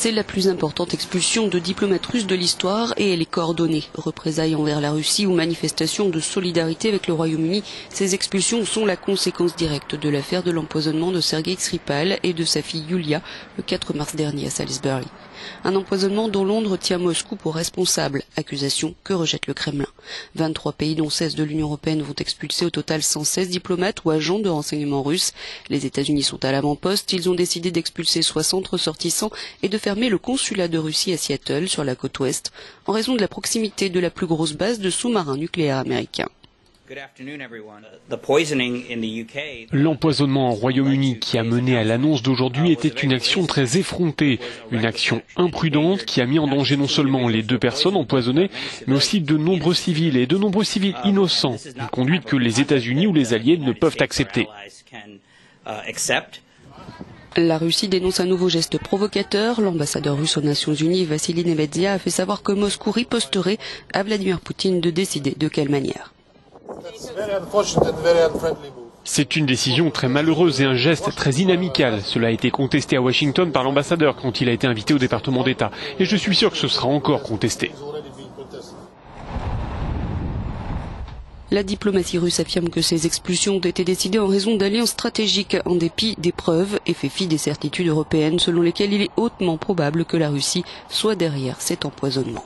C'est la plus importante expulsion de diplomates russes de l'histoire et elle est coordonnée. Représailles envers la Russie ou manifestations de solidarité avec le Royaume-Uni, ces expulsions sont la conséquence directe de l'affaire de l'empoisonnement de Sergueï Skripal et de sa fille Yulia le 4 mars dernier à Salisbury. Un empoisonnement dont Londres tient Moscou pour responsable, accusation que rejette le Kremlin. 23 pays dont 16 de l'Union européenne vont expulser au total 116 diplomates ou agents de renseignement russes. Les États-Unis sont à l'avant-poste, ils ont décidé d'expulser 60 ressortissants et de fermer le consulat de Russie à Seattle sur la côte ouest en raison de la proximité de la plus grosse base de sous-marins nucléaires américains. L'empoisonnement au Royaume-Uni qui a mené à l'annonce d'aujourd'hui était une action très effrontée, une action imprudente qui a mis en danger non seulement les 2 personnes empoisonnées, mais aussi de nombreux civils et de nombreux civils innocents, une conduite que les États-Unis ou les alliés ne peuvent accepter. La Russie dénonce un nouveau geste provocateur. L'ambassadeur russe aux Nations Unies, Vassili Nevedia, a fait savoir que Moscou riposterait à Vladimir Poutine de décider de quelle manière. C'est une décision très malheureuse et un geste très inamical. Cela a été contesté à Washington par l'ambassadeur quand il a été invité au département d'État. Et je suis sûr que ce sera encore contesté. La diplomatie russe affirme que ces expulsions ont été décidées en raison d'alliances stratégiques en dépit des preuves et fait fi des certitudes européennes selon lesquelles il est hautement probable que la Russie soit derrière cet empoisonnement.